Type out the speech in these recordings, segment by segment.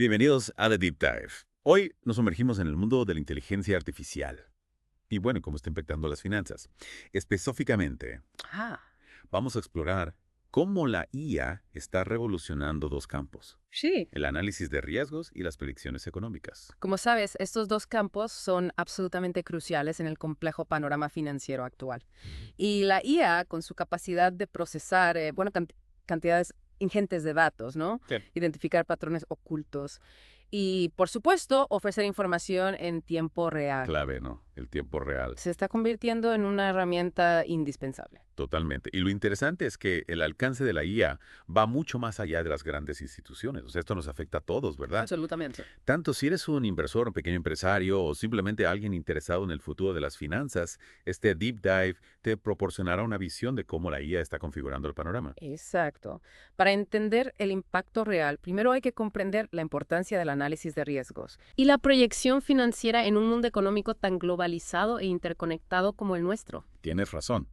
Bienvenidos a The Deep Dive. Hoy nos sumergimos en el mundo de la inteligencia artificial. Y bueno, cómo está impactando las finanzas. Específicamente, Ah, vamos a explorar cómo la IA está revolucionando dos campos: sí. el análisis de riesgos y las predicciones económicas. Como sabes, estos dos campos son absolutamente cruciales en el complejo panorama financiero actual. Y la IA, con su capacidad de procesar, cantidades ingentes de datos, ¿no? Sí. Identificar patrones ocultos y, por supuesto, ofrecer información en tiempo real. Clave, ¿no? El tiempo real. Se está convirtiendo en una herramienta indispensable. Totalmente. Y lo interesante es que el alcance de la IA va mucho más allá de las grandes instituciones. O sea, esto nos afecta a todos, ¿verdad? Absolutamente. Tanto si eres un inversor, un pequeño empresario o simplemente alguien interesado en el futuro de las finanzas, este Deep Dive te proporcionará una visión de cómo la IA está configurando el panorama. Exacto. Para entender el impacto real, primero hay que comprender la importancia del análisis de riesgos y la proyección financiera en un mundo económico tan globalizado e interconectado como el nuestro. Tienes razón.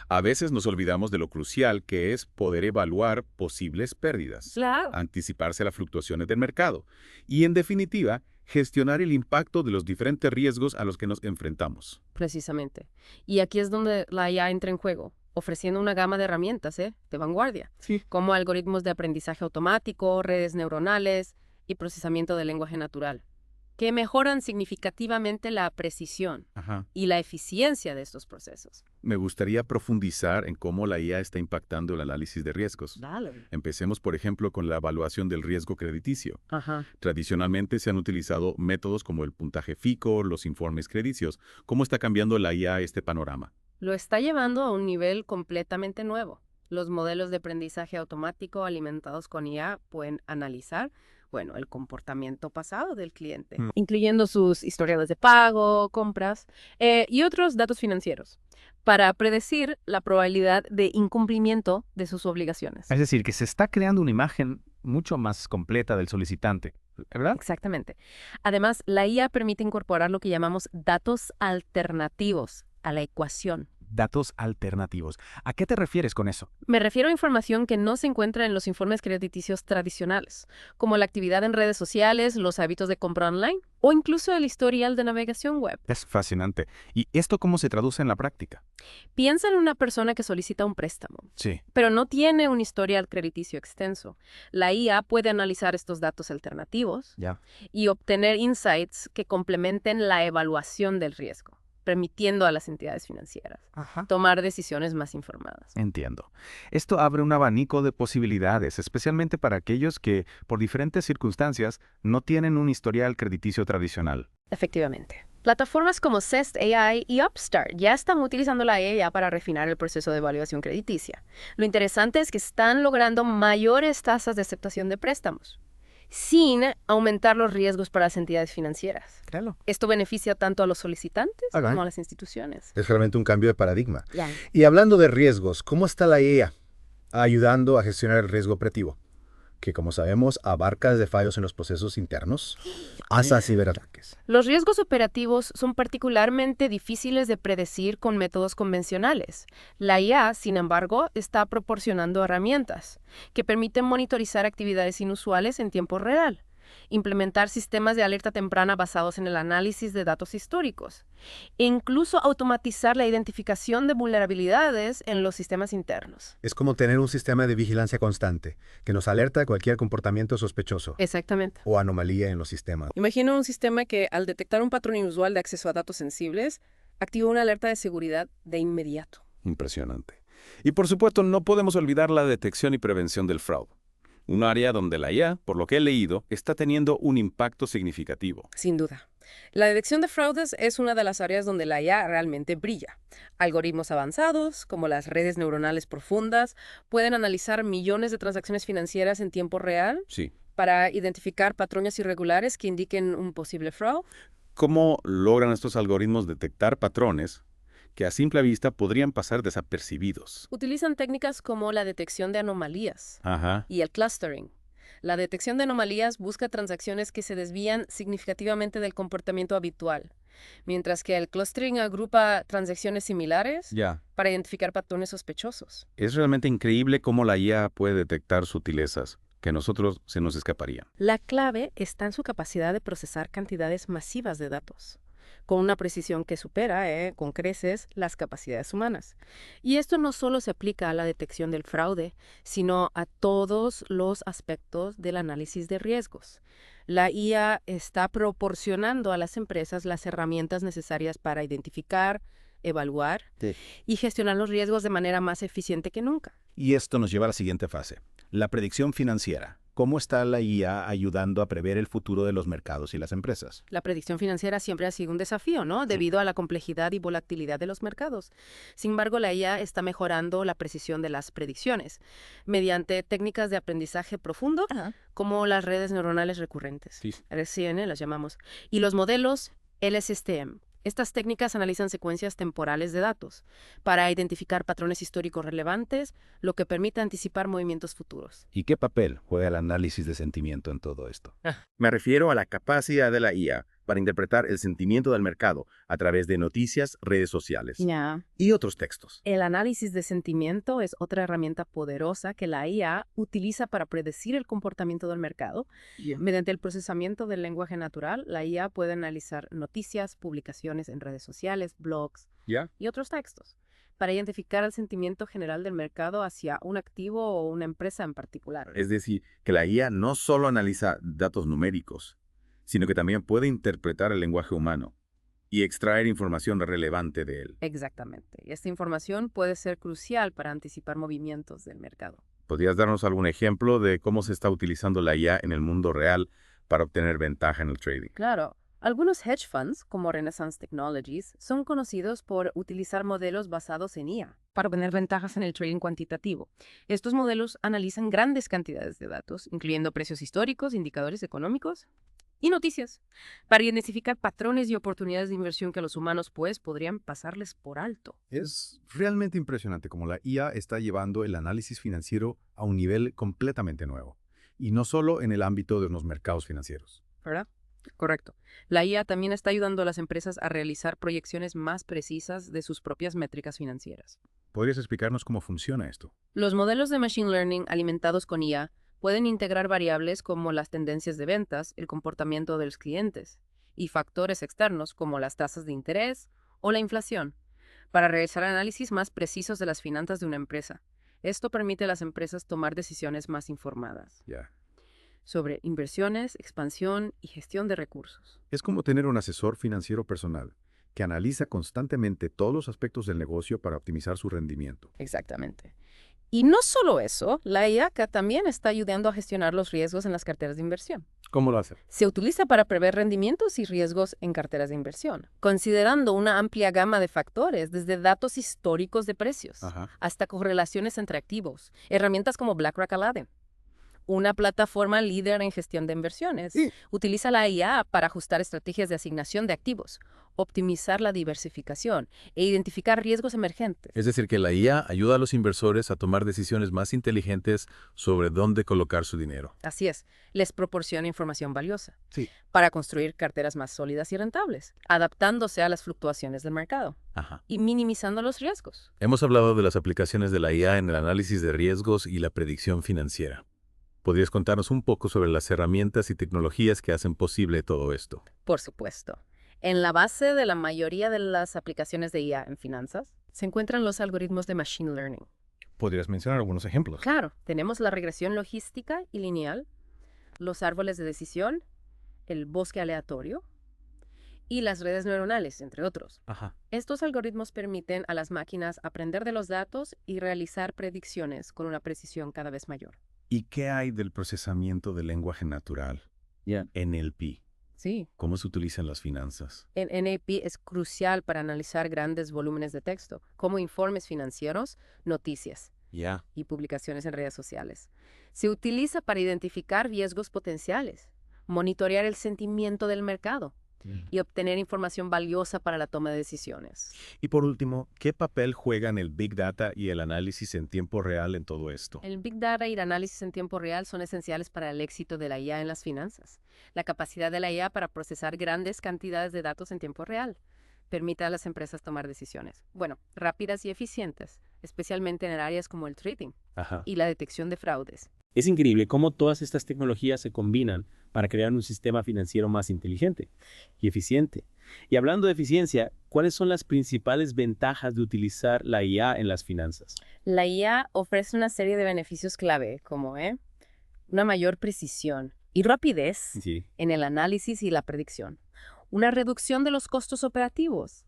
A veces nos olvidamos de lo crucial que es poder evaluar posibles pérdidas, Claro. anticiparse a las fluctuaciones del mercado y, en definitiva, gestionar el impacto de los diferentes riesgos a los que nos enfrentamos. Precisamente. Y aquí es donde la IA entra en juego, ofreciendo una gama de herramientas, de vanguardia, Sí. como algoritmos de aprendizaje automático, redes neuronales y procesamiento de lenguaje natural, que mejoran significativamente la precisión Ajá. y la eficiencia de estos procesos. Me gustaría profundizar en cómo la IA está impactando el análisis de riesgos. Dale. Empecemos, por ejemplo, con la evaluación del riesgo crediticio. Ajá. Tradicionalmente se han utilizado métodos como el puntaje FICO, los informes crediticios. ¿Cómo está cambiando la IA este panorama? Lo está llevando a un nivel completamente nuevo. Los modelos de aprendizaje automático alimentados con IA pueden analizar, el comportamiento pasado del cliente, incluyendo sus historiales de pago, compras y otros datos financieros, para predecir la probabilidad de incumplimiento de sus obligaciones. Es decir, que se está creando una imagen mucho más completa del solicitante, ¿verdad? Exactamente. Además, la IA permite incorporar lo que llamamos datos alternativos a la ecuación. Datos alternativos. ¿A qué te refieres con eso? Me refiero a información que no se encuentra en los informes crediticios tradicionales, como la actividad en redes sociales, los hábitos de compra online o incluso el historial de navegación web. Es fascinante. ¿Y esto cómo se traduce en la práctica? Piensa en una persona que solicita un préstamo, Sí. pero no tiene un historial crediticio extenso. La IA puede analizar estos datos alternativos Ya. y obtener insights que complementen la evaluación del riesgo, permitiendo a las entidades financieras Ajá. tomar decisiones más informadas. Entiendo. Esto abre un abanico de posibilidades, especialmente para aquellos que, por diferentes circunstancias, no tienen un historial crediticio tradicional. Efectivamente. Plataformas como Zest AI y Upstart ya están utilizando la IA para refinar el proceso de evaluación crediticia. Lo interesante es que están logrando mayores tasas de aceptación de préstamos, sin aumentar los riesgos para las entidades financieras. Claro. Esto beneficia tanto a los solicitantes Ok. como a las instituciones. Es realmente un cambio de paradigma. Ya. Y hablando de riesgos, ¿cómo está la IA ayudando a gestionar el riesgo operativo? Que, como sabemos, abarca desde fallos en los procesos internos hasta ciberataques. Los riesgos operativos son particularmente difíciles de predecir con métodos convencionales. La IA, sin embargo, está proporcionando herramientas que permiten monitorizar actividades inusuales en tiempo real, implementar sistemas de alerta temprana basados en el análisis de datos históricos, e incluso automatizar la identificación de vulnerabilidades en los sistemas internos. Es como tener un sistema de vigilancia constante que nos alerta de cualquier comportamiento sospechoso Exactamente. o anomalía en los sistemas. Imagina un sistema que, al detectar un patrón inusual de acceso a datos sensibles, activa una alerta de seguridad de inmediato. Impresionante. Y por supuesto, no podemos olvidar la detección y prevención del fraude. Un área donde la IA, por lo que he leído, está teniendo un impacto significativo. Sin duda. La detección de fraudes es una de las áreas donde la IA realmente brilla. Algoritmos avanzados, como las redes neuronales profundas, pueden analizar millones de transacciones financieras en tiempo real Sí. para identificar patrones irregulares que indiquen un posible fraude. ¿Cómo logran estos algoritmos detectar patrones que a simple vista podrían pasar desapercibidos? Utilizan técnicas como la detección de anomalías Ajá. y el clustering. La detección de anomalías busca transacciones que se desvían significativamente del comportamiento habitual, mientras que el clustering agrupa transacciones similares Ya. para identificar patrones sospechosos. Es realmente increíble cómo la IA puede detectar sutilezas. que a nosotros se nos escaparían. La clave está en su capacidad de procesar cantidades masivas de datos, con una precisión que supera, con creces, las capacidades humanas. Y esto no solo se aplica a la detección del fraude, sino a todos los aspectos del análisis de riesgos. La IA está proporcionando a las empresas las herramientas necesarias para identificar, evaluar y gestionar los riesgos de manera más eficiente que nunca. Y esto nos lleva a la siguiente fase, la predicción financiera. ¿Cómo está la IA ayudando a prever el futuro de los mercados y las empresas? La predicción financiera siempre ha sido un desafío, ¿no? Debido a la complejidad y volatilidad de los mercados. Sin embargo, la IA está mejorando la precisión de las predicciones mediante técnicas de aprendizaje profundo, como las redes neuronales recurrentes, RCN las llamamos, y los modelos LSTM. Estas técnicas analizan secuencias temporales de datos para identificar patrones históricos relevantes, lo que permite anticipar movimientos futuros. ¿Y qué papel juega el análisis de sentimiento en todo esto? Me refiero a la capacidad de la IA para interpretar el sentimiento del mercado a través de noticias, redes sociales y otros textos. El análisis de sentimiento es otra herramienta poderosa que la IA utiliza para predecir el comportamiento del mercado. Mediante el procesamiento del lenguaje natural, la IA puede analizar noticias, publicaciones en redes sociales, blogs y otros textos para identificar el sentimiento general del mercado hacia un activo o una empresa en particular. Es decir, que la IA no solo analiza datos numéricos, sino que también puede interpretar el lenguaje humano y extraer información relevante de él. Exactamente. Y esta información puede ser crucial para anticipar movimientos del mercado. ¿Podrías darnos algún ejemplo de cómo se está utilizando la IA en el mundo real para obtener ventaja en el trading? Claro. Algunos hedge funds, como Renaissance Technologies, son conocidos por utilizar modelos basados en IA para obtener ventajas en el trading cuantitativo. Estos modelos analizan grandes cantidades de datos, incluyendo precios históricos, indicadores económicos y noticias, para identificar patrones y oportunidades de inversión que los humanos, pues, podrían pasarles por alto. Es realmente impresionante cómo la IA está llevando el análisis financiero a un nivel completamente nuevo. Y no solo en el ámbito de los mercados financieros. ¿Verdad? Correcto. La IA también está ayudando a las empresas a realizar proyecciones más precisas de sus propias métricas financieras. ¿Podrías explicarnos cómo funciona esto? Los modelos de Machine Learning alimentados con IA pueden integrar variables como las tendencias de ventas, el comportamiento de los clientes y factores externos como las tasas de interés o la inflación para realizar análisis más precisos de las finanzas de una empresa. Esto permite a las empresas tomar decisiones más informadas sobre inversiones, expansión y gestión de recursos. Es como tener un asesor financiero personal que analiza constantemente todos los aspectos del negocio para optimizar su rendimiento. Exactamente. Y no solo eso, la IA también está ayudando a gestionar los riesgos en las carteras de inversión. ¿Cómo lo hace? Se utiliza para prever rendimientos y riesgos en carteras de inversión, considerando una amplia gama de factores, desde datos históricos de precios hasta correlaciones entre activos, herramientas como BlackRock Aladdin. Una plataforma líder en gestión de inversiones. Utiliza la IA para ajustar estrategias de asignación de activos, optimizar la diversificación e identificar riesgos emergentes. Es decir, que la IA ayuda a los inversores a tomar decisiones más inteligentes sobre dónde colocar su dinero. Así es, les proporciona información valiosa para construir carteras más sólidas y rentables, adaptándose a las fluctuaciones del mercado y minimizando los riesgos. Hemos hablado de las aplicaciones de la IA en el análisis de riesgos y la predicción financiera. ¿Podrías contarnos un poco sobre las herramientas y tecnologías que hacen posible todo esto? Por supuesto. En la base de la mayoría de las aplicaciones de IA en finanzas se encuentran los algoritmos de Machine Learning. ¿Podrías mencionar algunos ejemplos? Claro, tenemos la regresión logística y lineal, los árboles de decisión, el bosque aleatorio y las redes neuronales, entre otros. Estos algoritmos permiten a las máquinas aprender de los datos y realizar predicciones con una precisión cada vez mayor. ¿Y qué hay del procesamiento del lenguaje natural? NLP. Sí. ¿Cómo se utiliza en las finanzas? El NLP es crucial para analizar grandes volúmenes de texto, como informes financieros, noticias y publicaciones en redes sociales. Se utiliza para identificar riesgos potenciales, monitorear el sentimiento del mercado y obtener información valiosa para la toma de decisiones. Y por último, ¿qué papel juegan el Big Data y el análisis en tiempo real en todo esto? El Big Data y el análisis en tiempo real son esenciales para el éxito de la IA en las finanzas. La capacidad de la IA para procesar grandes cantidades de datos en tiempo real permite a las empresas tomar decisiones, rápidas y eficientes, especialmente en áreas como el trading y la detección de fraudes. Es increíble cómo todas estas tecnologías se combinan para crear un sistema financiero más inteligente y eficiente. Y hablando de eficiencia, ¿cuáles son las principales ventajas de utilizar la IA en las finanzas? La IA ofrece una serie de beneficios clave, como una mayor precisión y rapidez Sí. en el análisis y la predicción, una reducción de los costos operativos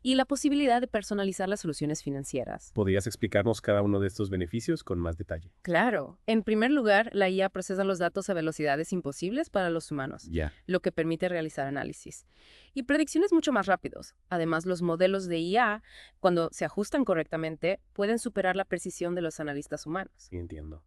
y la posibilidad de personalizar las soluciones financieras. ¿Podrías explicarnos cada uno de estos beneficios con más detalle? Claro, en primer lugar, la IA procesa los datos a velocidades imposibles para los humanos, Ya. lo que permite realizar análisis y predicciones mucho más rápidos. Además, los modelos de IA, cuando se ajustan correctamente, pueden superar la precisión de los analistas humanos. Sí, entiendo.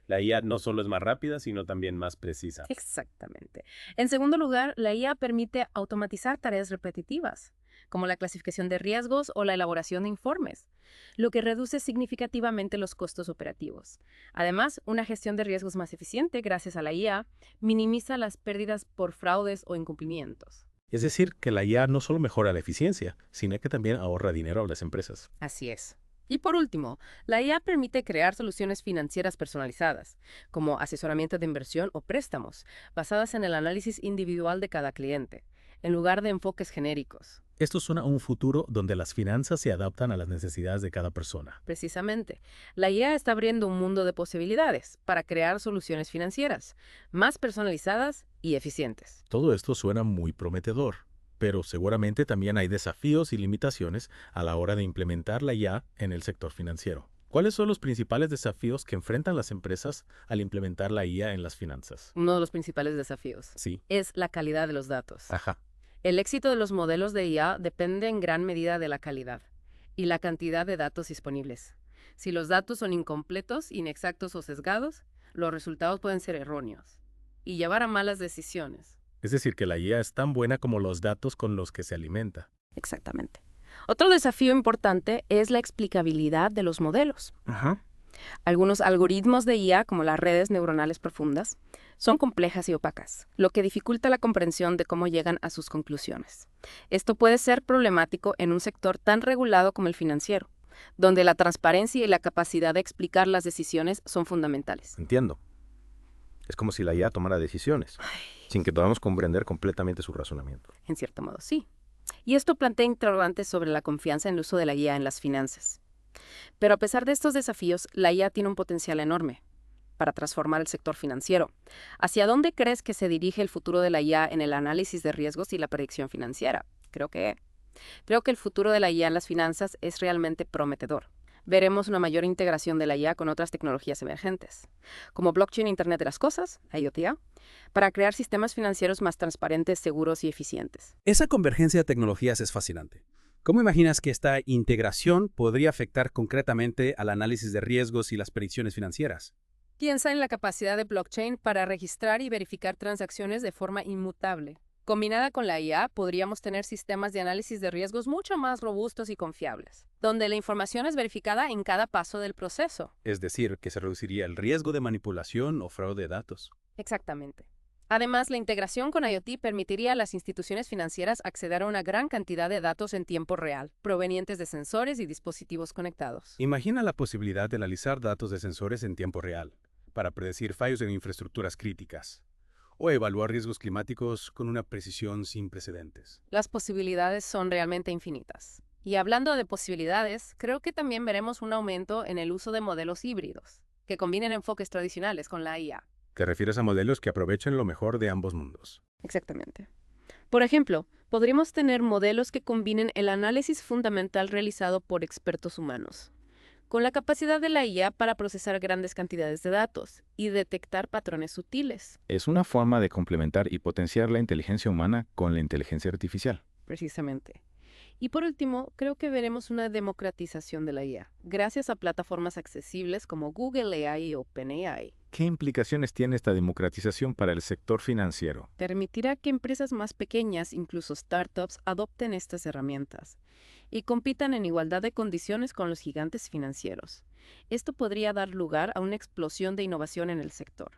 La IA no solo es más rápida, sino también más precisa. Exactamente. En segundo lugar, la IA permite automatizar tareas repetitivas, como la clasificación de riesgos o la elaboración de informes, lo que reduce significativamente los costos operativos. Además, una gestión de riesgos más eficiente gracias a la IA minimiza las pérdidas por fraudes o incumplimientos. Es decir, que la IA no solo mejora la eficiencia, sino que también ahorra dinero a las empresas. Así es. Y por último, la IA permite crear soluciones financieras personalizadas, como asesoramiento de inversión o préstamos, basadas en el análisis individual de cada cliente, en lugar de enfoques genéricos. Esto suena a un futuro donde las finanzas se adaptan a las necesidades de cada persona. Precisamente, la IA está abriendo un mundo de posibilidades para crear soluciones financieras más personalizadas y eficientes. Todo esto suena muy prometedor, pero seguramente también hay desafíos y limitaciones a la hora de implementar la IA en el sector financiero. ¿Cuáles son los principales desafíos que enfrentan las empresas al implementar la IA en las finanzas? Uno de los principales desafíos Sí. es la calidad de los datos. Ajá. El éxito de los modelos de IA depende en gran medida de la calidad y la cantidad de datos disponibles. Si los datos son incompletos, inexactos o sesgados, los resultados pueden ser erróneos y llevar a malas decisiones. Es decir, que la IA es tan buena como los datos con los que se alimenta. Exactamente. Otro desafío importante es la explicabilidad de los modelos. Ajá. Algunos algoritmos de IA, como las redes neuronales profundas, son complejas y opacas, lo que dificulta la comprensión de cómo llegan a sus conclusiones. Esto puede ser problemático en un sector tan regulado como el financiero, donde la transparencia y la capacidad de explicar las decisiones son fundamentales. Entiendo. Es como si la IA tomara decisiones, sin que podamos comprender completamente su razonamiento. En cierto modo, sí. Y esto plantea interrogantes sobre la confianza en el uso de la IA en las finanzas. Pero a pesar de estos desafíos, la IA tiene un potencial enorme para transformar el sector financiero. ¿Hacia dónde crees que se dirige el futuro de la IA en el análisis de riesgos y la predicción financiera? Creo que el futuro de la IA en las finanzas es realmente prometedor. Veremos una mayor integración de la IA con otras tecnologías emergentes, como blockchain e Internet de las Cosas, IoT, para crear sistemas financieros más transparentes, seguros y eficientes. Esa convergencia de tecnologías es fascinante. ¿Cómo imaginas que esta integración podría afectar concretamente al análisis de riesgos y las predicciones financieras? Piensa en la capacidad de blockchain para registrar y verificar transacciones de forma inmutable. Combinada con la IA, podríamos tener sistemas de análisis de riesgos mucho más robustos y confiables, donde la información es verificada en cada paso del proceso. Es decir, que se reduciría el riesgo de manipulación o fraude de datos. Exactamente. Además, la integración con IoT permitiría a las instituciones financieras acceder a una gran cantidad de datos en tiempo real, provenientes de sensores y dispositivos conectados. Imagina la posibilidad de analizar datos de sensores en tiempo real, para predecir fallos en infraestructuras críticas, o evaluar riesgos climáticos con una precisión sin precedentes. Las posibilidades son realmente infinitas. Y hablando de posibilidades, creo que también veremos un aumento en el uso de modelos híbridos, que combinen enfoques tradicionales con la IA. ¿Te refieres a modelos que aprovechen lo mejor de ambos mundos? Exactamente. Por ejemplo, podríamos tener modelos que combinen el análisis fundamental realizado por expertos humanos, con la capacidad de la IA para procesar grandes cantidades de datos y detectar patrones sutiles. Es una forma de complementar y potenciar la inteligencia humana con la inteligencia artificial. Precisamente. Y por último, creo que veremos una democratización de la IA, gracias a plataformas accesibles como Google AI y OpenAI. ¿Qué implicaciones tiene esta democratización para el sector financiero? Permitirá que empresas más pequeñas, incluso startups, adopten estas herramientas y compitan en igualdad de condiciones con los gigantes financieros. Esto podría dar lugar a una explosión de innovación en el sector,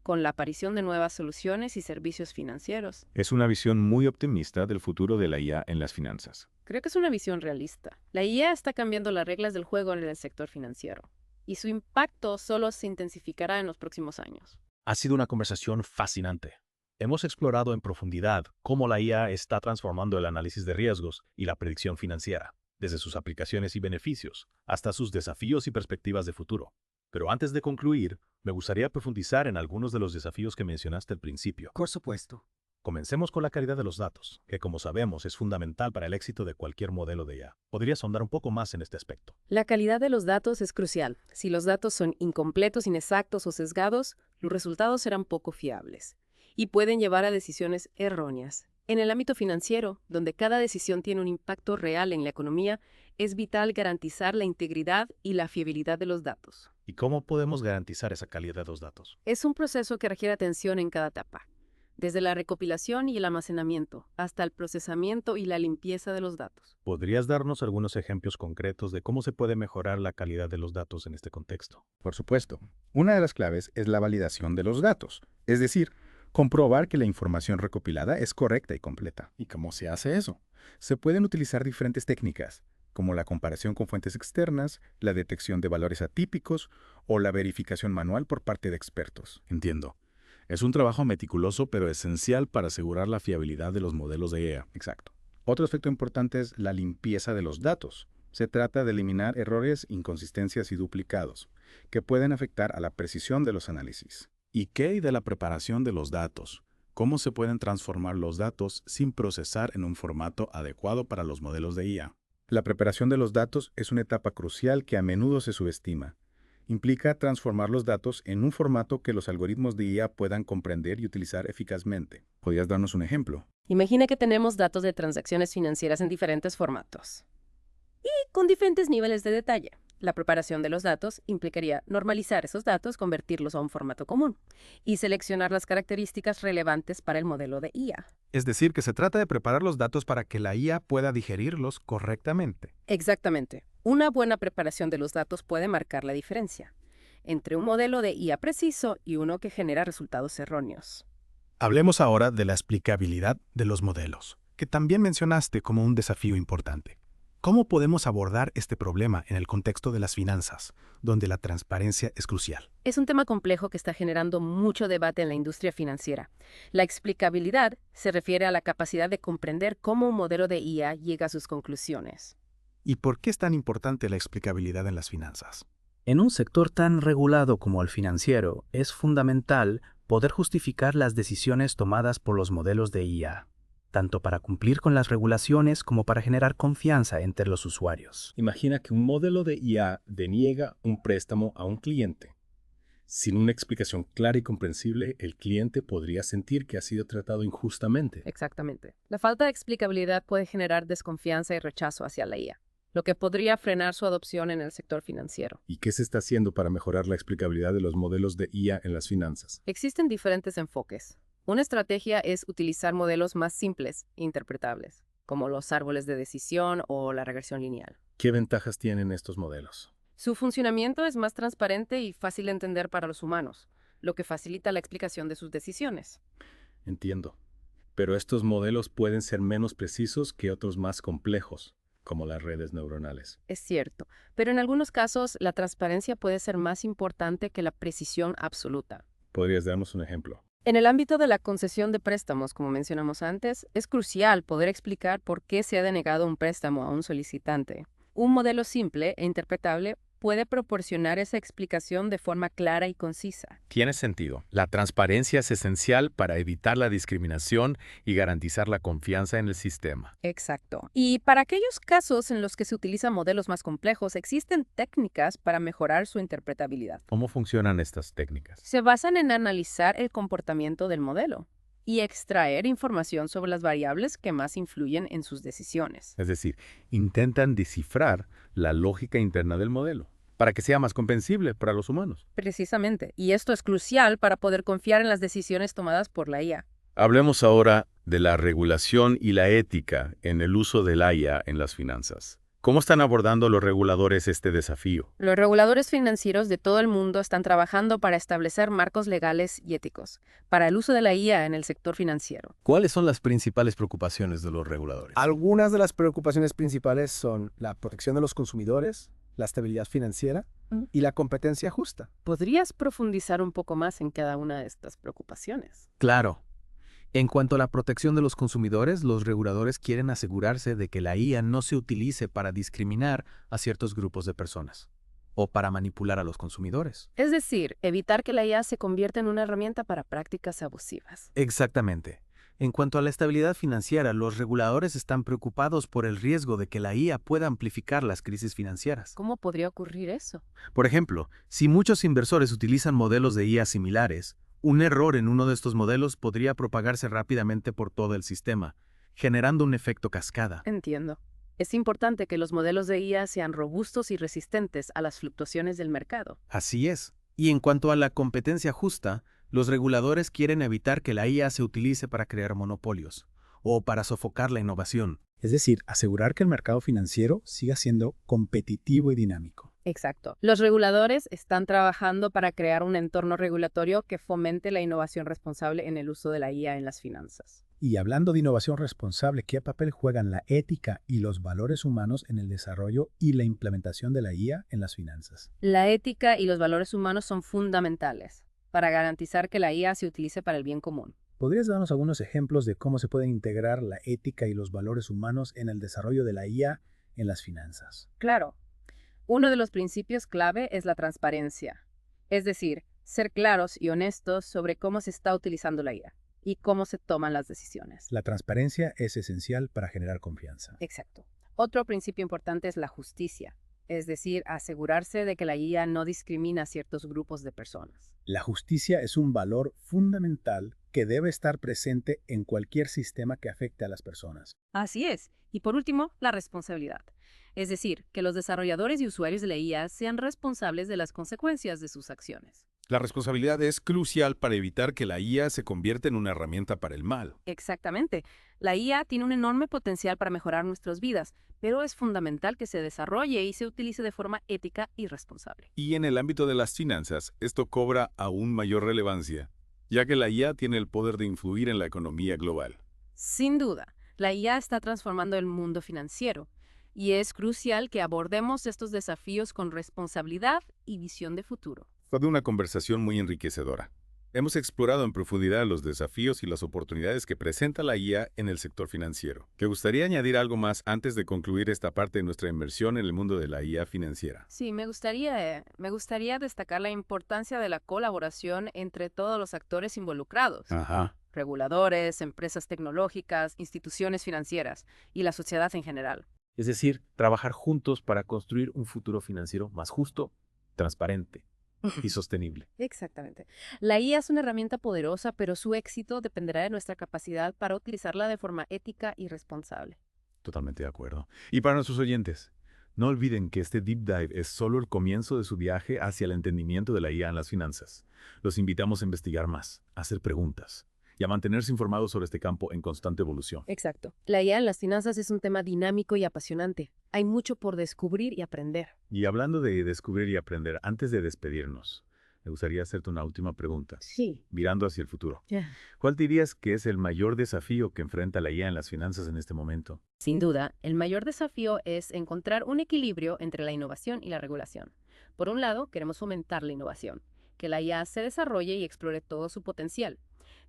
con la aparición de nuevas soluciones y servicios financieros. Es una visión muy optimista del futuro de la IA en las finanzas. Creo que es una visión realista. La IA está cambiando las reglas del juego en el sector financiero. y su impacto solo se intensificará en los próximos años. Ha sido una conversación fascinante. Hemos explorado en profundidad cómo la IA está transformando el análisis de riesgos y la predicción financiera, desde sus aplicaciones y beneficios hasta sus desafíos y perspectivas de futuro. Pero antes de concluir, me gustaría profundizar en algunos de los desafíos que mencionaste al principio. Por supuesto. Comencemos con la calidad de los datos, que como sabemos es fundamental para el éxito de cualquier modelo de IA. ¿Podrías ahondar un poco más en este aspecto? La calidad de los datos es crucial. Si los datos son incompletos, inexactos o sesgados, los resultados serán poco fiables y pueden llevar a decisiones erróneas. En el ámbito financiero, donde cada decisión tiene un impacto real en la economía, es vital garantizar la integridad y la fiabilidad de los datos. ¿Y cómo podemos garantizar esa calidad de los datos? Es un proceso que requiere atención en cada etapa, desde la recopilación y el almacenamiento hasta el procesamiento y la limpieza de los datos. ¿Podrías darnos algunos ejemplos concretos de cómo se puede mejorar la calidad de los datos en este contexto? Por supuesto. Una de las claves es la validación de los datos, es decir, comprobar que la información recopilada es correcta y completa. ¿Y cómo se hace eso? Se pueden utilizar diferentes técnicas, como la comparación con fuentes externas, la detección de valores atípicos o la verificación manual por parte de expertos. Entiendo. Es un trabajo meticuloso pero esencial para asegurar la fiabilidad de los modelos de IA. Exacto. Otro aspecto importante es la limpieza de los datos. Se trata de eliminar errores, inconsistencias y duplicados, que pueden afectar a la precisión de los análisis. ¿Y qué hay de la preparación de los datos? ¿Cómo se pueden transformar los datos sin procesar en un formato adecuado para los modelos de IA? La preparación de los datos es una etapa crucial que a menudo se subestima. Implica transformar los datos en un formato que los algoritmos de IA puedan comprender y utilizar eficazmente. ¿Podrías darnos un ejemplo? Imagina que tenemos datos de transacciones financieras en diferentes formatos y con diferentes niveles de detalle. La preparación de los datos implicaría normalizar esos datos, convertirlos a un formato común y seleccionar las características relevantes para el modelo de IA. Es decir, que se trata de preparar los datos para que la IA pueda digerirlos correctamente. Exactamente. Una buena preparación de los datos puede marcar la diferencia entre un modelo de IA preciso y uno que genera resultados erróneos. Hablemos ahora de la explicabilidad de los modelos, que también mencionaste como un desafío importante. ¿Cómo podemos abordar este problema en el contexto de las finanzas, donde la transparencia es crucial? Es un tema complejo que está generando mucho debate en la industria financiera. La explicabilidad se refiere a la capacidad de comprender cómo un modelo de IA llega a sus conclusiones. ¿Y por qué es tan importante la explicabilidad en las finanzas? En un sector tan regulado como el financiero, es fundamental poder justificar las decisiones tomadas por los modelos de IA, tanto para cumplir con las regulaciones como para generar confianza entre los usuarios. Imagina que un modelo de IA deniega un préstamo a un cliente. Sin una explicación clara y comprensible, el cliente podría sentir que ha sido tratado injustamente. Exactamente. La falta de explicabilidad puede generar desconfianza y rechazo hacia la IA, lo que podría frenar su adopción en el sector financiero. ¿Y qué se está haciendo para mejorar la explicabilidad de los modelos de IA en las finanzas? Existen diferentes enfoques. Una estrategia es utilizar modelos más simples e interpretables, como los árboles de decisión o la regresión lineal. ¿Qué ventajas tienen estos modelos? Su funcionamiento es más transparente y fácil de entender para los humanos, lo que facilita la explicación de sus decisiones. Entiendo. Pero estos modelos pueden ser menos precisos que otros más complejos, como las redes neuronales. Es cierto, pero en algunos casos la transparencia puede ser más importante que la precisión absoluta. ¿Podrías darnos un ejemplo? En el ámbito de la concesión de préstamos, como mencionamos antes, es crucial poder explicar por qué se ha denegado un préstamo a un solicitante. Un modelo simple e interpretable puede proporcionar esa explicación de forma clara y concisa. Tiene sentido. La transparencia es esencial para evitar la discriminación y garantizar la confianza en el sistema. Exacto. Y para aquellos casos en los que se utilizan modelos más complejos, existen técnicas para mejorar su interpretabilidad. ¿Cómo funcionan estas técnicas? Se basan en analizar el comportamiento del modelo y extraer información sobre las variables que más influyen en sus decisiones. Es decir, intentan descifrar la lógica interna del modelo para que sea más comprensible para los humanos. Precisamente. Y esto es crucial para poder confiar en las decisiones tomadas por la IA. Hablemos ahora de la regulación y la ética en el uso de la IA en las finanzas. ¿Cómo están abordando los reguladores este desafío? Los reguladores financieros de todo el mundo están trabajando para establecer marcos legales y éticos para el uso de la IA en el sector financiero. ¿Cuáles son las principales preocupaciones de los reguladores? Algunas de las preocupaciones principales son la protección de los consumidores, la estabilidad financiera y la competencia justa. ¿Podrías profundizar un poco más en cada una de estas preocupaciones? Claro. En cuanto a la protección de los consumidores, los reguladores quieren asegurarse de que la IA no se utilice para discriminar a ciertos grupos de personas o para manipular a los consumidores. Es decir, evitar que la IA se convierta en una herramienta para prácticas abusivas. Exactamente. En cuanto a la estabilidad financiera, los reguladores están preocupados por el riesgo de que la IA pueda amplificar las crisis financieras. ¿Cómo podría ocurrir eso? Por ejemplo, si muchos inversores utilizan modelos de IA similares, un error en uno de estos modelos podría propagarse rápidamente por todo el sistema, generando un efecto cascada. Entiendo. Es importante que los modelos de IA sean robustos y resistentes a las fluctuaciones del mercado. Así es. Y en cuanto a la competencia justa, los reguladores quieren evitar que la IA se utilice para crear monopolios o para sofocar la innovación. Es decir, asegurar que el mercado financiero siga siendo competitivo y dinámico. Exacto. Los reguladores están trabajando para crear un entorno regulatorio que fomente la innovación responsable en el uso de la IA en las finanzas. Y hablando de innovación responsable, ¿qué papel juegan la ética y los valores humanos en el desarrollo y la implementación de la IA en las finanzas? La ética y los valores humanos son fundamentales para garantizar que la IA se utilice para el bien común. ¿Podrías darnos algunos ejemplos de cómo se pueden integrar la ética y los valores humanos en el desarrollo de la IA en las finanzas? Claro. Uno de los principios clave es la transparencia, es decir, ser claros y honestos sobre cómo se está utilizando la IA y cómo se toman las decisiones. La transparencia es esencial para generar confianza. Exacto. Otro principio importante es la justicia, es decir, asegurarse de que la IA no discrimina a ciertos grupos de personas. La justicia es un valor fundamental que debe estar presente en cualquier sistema que afecte a las personas. Así es. Y por último, la responsabilidad. Es decir, que los desarrolladores y usuarios de la IA sean responsables de las consecuencias de sus acciones. La responsabilidad es crucial para evitar que la IA se convierta en una herramienta para el mal. Exactamente. La IA tiene un enorme potencial para mejorar nuestras vidas, pero es fundamental que se desarrolle y se utilice de forma ética y responsable. Y en el ámbito de las finanzas, esto cobra aún mayor relevancia, ya que la IA tiene el poder de influir en la economía global. Sin duda, la IA está transformando el mundo financiero, y es crucial que abordemos estos desafíos con responsabilidad y visión de futuro. Fue una conversación muy enriquecedora. Hemos explorado en profundidad los desafíos y las oportunidades que presenta la IA en el sector financiero. ¿Te gustaría añadir algo más antes de concluir esta parte de nuestra inmersión en el mundo de la IA financiera? Sí, me gustaría destacar la importancia de la colaboración entre todos los actores involucrados. Reguladores, empresas tecnológicas, instituciones financieras y la sociedad en general. Es decir, trabajar juntos para construir un futuro financiero más justo, transparente y sostenible. Exactamente. La IA es una herramienta poderosa, pero su éxito dependerá de nuestra capacidad para utilizarla de forma ética y responsable. Totalmente de acuerdo. Y para nuestros oyentes, no olviden que este Deep Dive es solo el comienzo de su viaje hacia el entendimiento de la IA en las finanzas. Los invitamos a investigar más, a hacer preguntas y a mantenerse informados sobre este campo en constante evolución. Exacto. La IA en las finanzas es un tema dinámico y apasionante. Hay mucho por descubrir y aprender. Y hablando de descubrir y aprender, antes de despedirnos, me gustaría hacerte una última pregunta. Sí. Mirando hacia el futuro. Yeah. ¿Cuál dirías que es el mayor desafío que enfrenta la IA en las finanzas en este momento? Sin duda, el mayor desafío es encontrar un equilibrio entre la innovación y la regulación. Por un lado, queremos fomentar la innovación, que la IA se desarrolle y explore todo su potencial.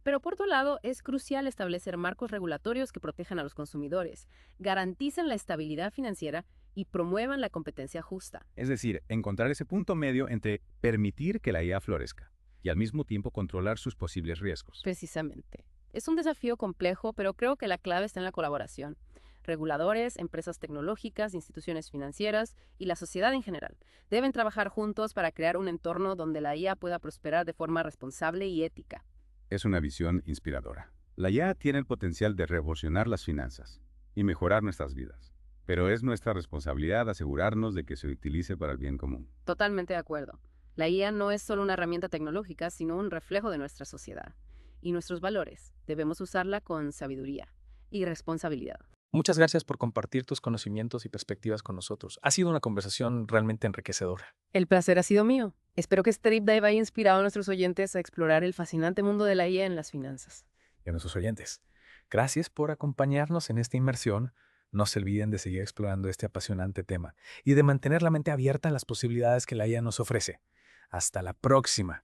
Pero por otro lado, es crucial establecer marcos regulatorios que protejan a los consumidores, garanticen la estabilidad financiera y promuevan la competencia justa. Es decir, encontrar ese punto medio entre permitir que la IA florezca y al mismo tiempo controlar sus posibles riesgos. Precisamente. Es un desafío complejo, pero creo que la clave está en la colaboración. Reguladores, empresas tecnológicas, instituciones financieras y la sociedad en general deben trabajar juntos para crear un entorno donde la IA pueda prosperar de forma responsable y ética. Es una visión inspiradora. La IA tiene el potencial de revolucionar las finanzas y mejorar nuestras vidas, pero es nuestra responsabilidad asegurarnos de que se utilice para el bien común. Totalmente de acuerdo. La IA no es solo una herramienta tecnológica, sino un reflejo de nuestra sociedad y nuestros valores. Debemos usarla con sabiduría y responsabilidad. Muchas gracias por compartir tus conocimientos y perspectivas con nosotros. Ha sido una conversación realmente enriquecedora. El placer ha sido mío. Espero que este Deep Dive haya inspirado a nuestros oyentes a explorar el fascinante mundo de la IA en las finanzas. Y a nuestros oyentes, gracias por acompañarnos en esta inmersión. No se olviden de seguir explorando este apasionante tema y de mantener la mente abierta a las posibilidades que la IA nos ofrece. Hasta la próxima.